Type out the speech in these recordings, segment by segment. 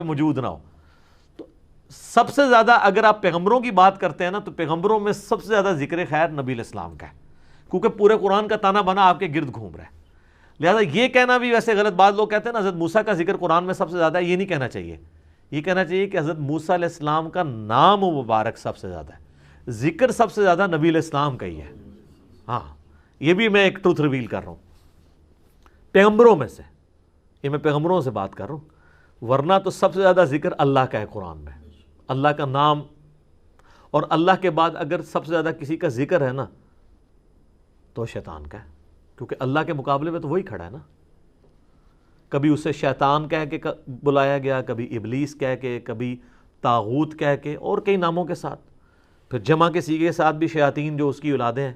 موجود نہ ہو. تو سب سے زیادہ اگر آپ پیغمبروں کی بات کرتے ہیں نا تو پیغمبروں میں سب سے زیادہ ذکر خیر نبی علیہ السلام کا ہے، کیونکہ پورے قرآن کا تانا بنا آپ کے گرد گھوم رہا ہے. لہذا یہ کہنا بھی ویسے غلط، بعض لوگ کہتے ہیں نا حضرت موسیٰ کا ذکر قرآن میں سب سے زیادہ ہے، یہ نہیں کہنا چاہیے. یہ کہنا چاہیے کہ حضرت موسیٰ علیہ السلام کا نام مبارک سب سے زیادہ ہے، ذکر سب سے زیادہ نبی علیہ السلام کا ہی ہے. ہاں یہ بھی میں ایک ٹروتھ ریویل کر رہا ہوں پیغمبروں میں سے، یہ میں پیغمبروں سے بات کر رہا ہوں، ورنہ تو سب سے زیادہ ذکر اللہ کا ہے قرآن میں، اللہ کا نام. اور اللہ کے بعد اگر سب سے زیادہ کسی کا ذکر ہے نا تو شیطان کا ہے، کیونکہ اللہ کے مقابلے میں تو وہی کھڑا ہے نا. کبھی اسے شیطان کہہ کے بلایا گیا، کبھی ابلیس کہہ کے، کبھی طاغوت کہہ کے، اور کئی ناموں کے ساتھ، پھر جمع کے سیغے کے ساتھ بھی شیاطین جو اس کی اولادیں ہیں.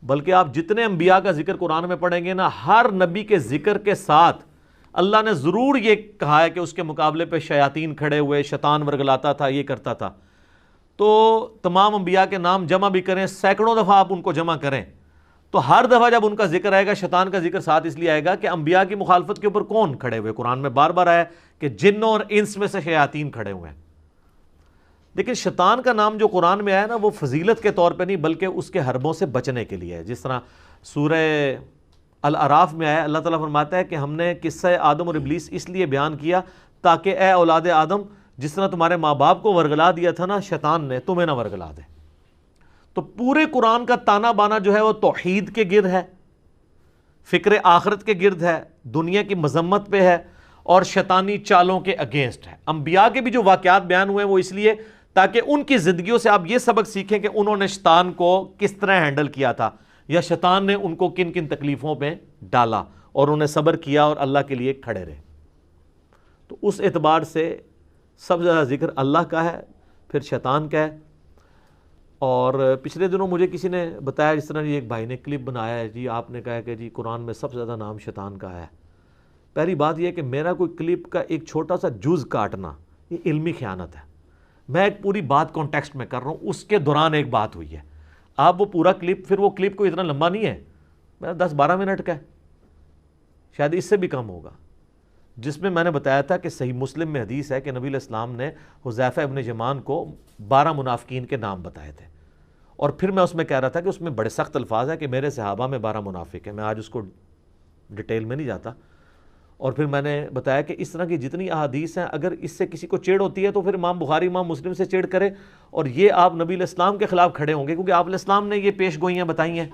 بلکہ آپ جتنے انبیاء کا ذکر قرآن میں پڑھیں گے نا، ہر نبی کے ذکر کے ساتھ اللہ نے ضرور یہ کہا ہے کہ اس کے مقابلے پہ شیاطین کھڑے ہوئے، شیطان ورگلاتا تھا، یہ کرتا تھا. تو تمام انبیاء کے نام جمع بھی کریں، سینکڑوں دفعہ آپ ان کو جمع کریں، تو ہر دفعہ جب ان کا ذکر آئے گا شیطان کا ذکر ساتھ اس لیے آئے گا کہ انبیاء کی مخالفت کے اوپر کون کھڑے ہوئے. قرآن میں بار بار آیا کہ جنوں اور انس میں سے شیاطین کھڑے ہوئے ہیں. لیکن شیطان کا نام جو قرآن میں آیا نا وہ فضیلت کے طور پہ نہیں بلکہ اس کے حربوں سے بچنے کے لیے ہے. جس طرح سورہ الاعراف میں آیا، اللہ تعالیٰ فرماتا ہے کہ ہم نے قصہ آدم اور ابلیس اس لیے بیان کیا تاکہ اے اولاد آدم، جس طرح تمہارے ماں باپ کو ورگلا دیا تھا نا شیطان نے، تمہیں نہ ورگلا دے. تو پورے قرآن کا تانا بانا جو ہے وہ توحید کے گرد ہے، فکر آخرت کے گرد ہے، دنیا کی مذمت پہ ہے، اور شیطانی چالوں کے اگینسٹ ہے. انبیاء کے بھی جو واقعات بیان ہوئے ہیں وہ اس لیے تاکہ ان کی زندگیوں سے آپ یہ سبق سیکھیں کہ انہوں نے شیطان کو کس طرح ہینڈل کیا تھا، یا شیطان نے ان کو کن کن تکلیفوں پہ ڈالا اور انہیں صبر کیا اور اللہ کے لیے کھڑے رہے. تو اس اعتبار سے سب سے زیادہ ذکر اللہ کا ہے، پھر شیطان کا ہے. اور پچھلے دنوں مجھے کسی نے بتایا، جس طرح ایک بھائی نے کلپ بنایا ہے، جی آپ نے کہا کہ جی قرآن میں سب سے زیادہ نام شیطان کا ہے. پہلی بات یہ ہے کہ میرا کوئی کلپ کا ایک چھوٹا سا جز کاٹنا یہ علمی خیانت ہے. میں ایک پوری بات کانٹیکسٹ میں کر رہا ہوں، اس کے دوران ایک بات ہوئی ہے. آپ وہ پورا کلپ، پھر وہ کلپ کوئی اتنا لمبا نہیں ہے، میرا 10-12 منٹ کا ہے، شاید اس سے بھی کم ہوگا، جس میں میں نے بتایا تھا کہ صحیح مسلم میں حدیث ہے کہ نبی علیہ السلام نے حذیفہ ابن یمان کو 12 منافقین کے نام بتائے تھے. اور پھر میں اس میں کہہ رہا تھا کہ اس میں بڑے سخت الفاظ ہیں کہ میرے صحابہ میں 12 منافق ہیں. میں آج اس کو ڈیٹیل میں نہیں جاتا. اور پھر میں نے بتایا کہ اس طرح کی جتنی احادیث ہیں اگر اس سے کسی کو چڑ ہوتی ہے تو پھر امام بخاری امام مسلم سے چڑ کرے، اور یہ آپ نبی علیہ السلام کے خلاف کھڑے ہوں گے کیونکہ آپ علیہ السلام نے یہ پیش گوئیاں بتائی ہیں.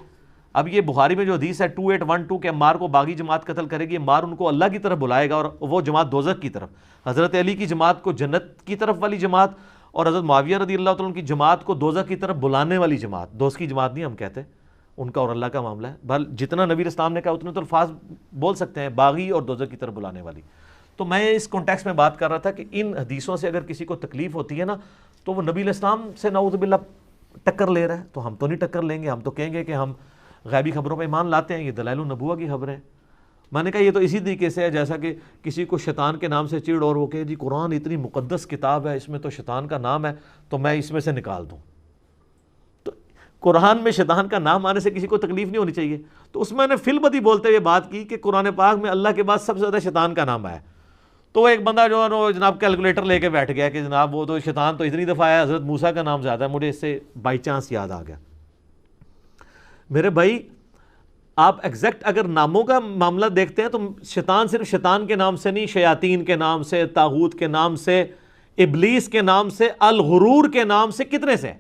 اب یہ بخاری میں جو حدیث ہے 2812 کہ عمار کو باغی جماعت قتل کرے گی، عمار ان کو اللہ کی طرف بلائے گا اور وہ جماعت دوزخ کی طرف، حضرت علی کی جماعت کو جنت کی طرف والی جماعت، اور حضرت معاویہ رضی اللہ تعالیٰ عنہ کی جماعت کو دوزخ کی طرف بلانے والی جماعت. دوست کی جماعت نہیں ہم کہتے، ان کا اور اللہ کا معاملہ ہے. بل جتنا نبی علیہ السلام نے کہا اتنے تو الفاظ بول سکتے ہیں، باغی اور دوزخ کی طرف بلانے والی. تو میں اس کانٹیکسٹ میں بات کر رہا تھا کہ ان حدیثوں سے اگر کسی کو تکلیف ہوتی ہے نا تو وہ نبی علیہ السلام سے نعوذ باللہ ٹکر لے رہا ہے. تو ہم تو نہیں ٹکر لیں گے، ہم تو کہیں گے کہ ہم غیبی خبروں پہ ایمان لاتے ہیں، یہ دلائل النبوہ کی خبریں. میں نے کہا یہ تو اسی طریقے سے ہے جیسا کہ کسی کو شیطان کے نام سے چڑ اور وہ کہ جی قرآن اتنی مقدس کتاب ہے، اس میں تو شیطان کا نام ہے تو میں اس میں سے نکال دوں. تو قرآن میں شیطان کا نام آنے سے کسی کو تکلیف نہیں ہونی چاہیے. تو اس میں نے فی البدی بولتے ہوئے بات کی کہ قرآن پاک میں اللہ کے بعد سب سے زیادہ شیطان کا نام آیا. تو ایک بندہ جو ہے نا جناب کیلکولیٹر لے کے بیٹھ گیا کہ جناب وہ تو شیطان تو اتنی دفعہ آیا، حضرت موسیٰ کا نام زیادہ ہے. مجھے اس سے بائی چانس یاد آ گیا. میرے بھائی آپ ایگزیکٹ اگر ناموں کا معاملہ دیکھتے ہیں تو شیطان صرف شیطان کے نام سے نہیں، شیاطین کے نام سے، طاغوت کے نام سے، ابلیس کے نام سے، الغرور کے نام سے، کتنے سے.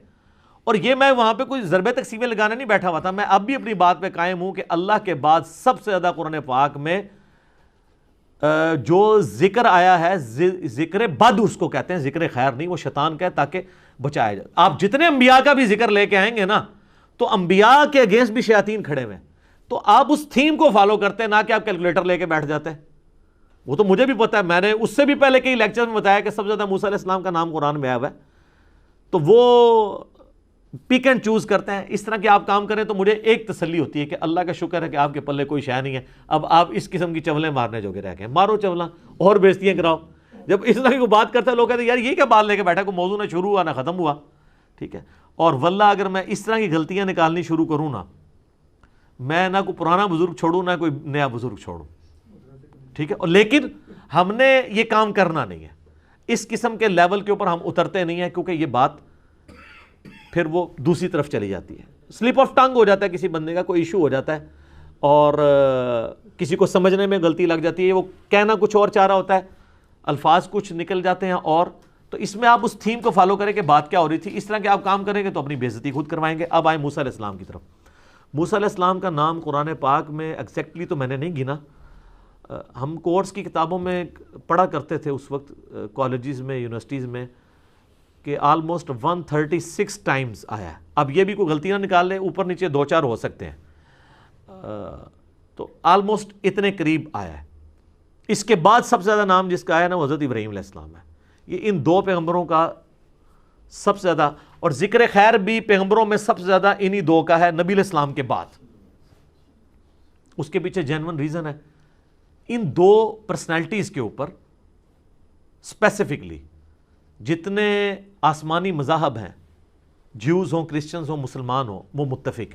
اور یہ میں وہاں پہ کوئی ضرب تقسیمیں لگانے نہیں بیٹھا ہوا تھا. میں اب بھی اپنی بات پہ قائم ہوں کہ اللہ کے بعد سب سے زیادہ قرآن پاک میں جو ذکر آیا ہے، ذکر بد اس کو کہتے ہیں، ذکر خیر نہیں، وہ شیطان کا ہے تاکہ بچایا جائے. آپ جتنے انبیاء کا بھی ذکر لے کے آئیں گے نا تو انبیاء کے اگینسٹ بھی شیاطین کھڑے ہوئے ہیں. تو آپ اس تھیم کو فالو کرتے ہیں، نہ کہ آپ کیلکولیٹر لے کے بیٹھ جاتے ہیں. وہ تو مجھے بھی پتا ہے، میں نے اس سے بھی پہلے کئی لیکچر میں بتایا کہ سب سے زیادہ موسیٰ علیہ السلام کا نام قرآن میں آیا ہوا ہے. تو وہ پک اینڈ چوز کرتے ہیں. اس طرح کے آپ کام کریں تو مجھے ایک تسلی ہوتی ہے کہ اللہ کا شکر ہے کہ آپ کے پلے کوئی شے نہیں ہے. اب آپ اس قسم کی چولیں مارنے جوگے رہ گئے، مارو چولاں اور بیزتیاں کراؤ. جب اس طرح کی کوئی بات کرتا ہے لوگ کہتے ہیں یار یہ کیا بات لے کے بیٹھا، کوئی موضوع نہ شروع ہوا نہ ختم ہوا. ٹھیک ہے. اور واللہ اگر میں اس طرح کی غلطیاں نکالنی شروع کروں نا، میں نہ کوئی پرانا بزرگ چھوڑوں نہ کوئی نیا بزرگ چھوڑوں. ٹھیک ہے. اور لیکن ہم نے یہ کام کرنا نہیں ہے. اس قسم کے لیول کے اوپر ہم اترتے نہیں ہیں، کیونکہ یہ بات پھر وہ دوسری طرف چلی جاتی ہے، سلپ آف ٹنگ ہو جاتا ہے کسی بندے کا، کوئی ایشو ہو جاتا ہے اور کسی کو سمجھنے میں غلطی لگ جاتی ہے، وہ کہنا کچھ اور چاہ رہا ہوتا ہے، الفاظ کچھ نکل جاتے ہیں اور تو اس میں آپ اس تھیم کو فالو کریں کہ بات کیا ہو رہی تھی، اس طرح کے آپ کام کریں گے تو اپنی بے عزتی خود کروائیں گے۔ اب آئیں موسیٰ علیہ السلام کی طرف۔ موسیٰ علیہ السلام کا نام قرآن پاک میں ایگزیکٹلی تو میں نے نہیں گنا، ہم کورس کی کتابوں میں پڑھا کرتے تھے اس وقت کالجز میں، یونیورسٹیز میں، کہ آلموسٹ 136 ٹائمز آیا ہے۔ اب یہ بھی کوئی غلطی نہ نکال لے، اوپر نیچے دو چار ہو سکتے ہیں، تو آلموسٹ اتنے قریب آیا ہے۔ اس کے بعد سب سے زیادہ نام جس کا آیا نا وہ حضرت ابراہیم علیہ السلام ہے۔ یہ ان دو پیغمبروں کا سب سے زیادہ، اور ذکر خیر بھی پیغمبروں میں سب سے زیادہ انہی دو کا ہے نبی علیہ السلام کے بعد۔ اس کے پیچھے جینون ریزن ہے، ان دو پرسنالٹیز کے اوپر اسپیسیفکلی جتنے آسمانی مذاہب ہیں، جیوز ہوں، کرسچنز ہوں، مسلمان ہوں، وہ متفق ہیں۔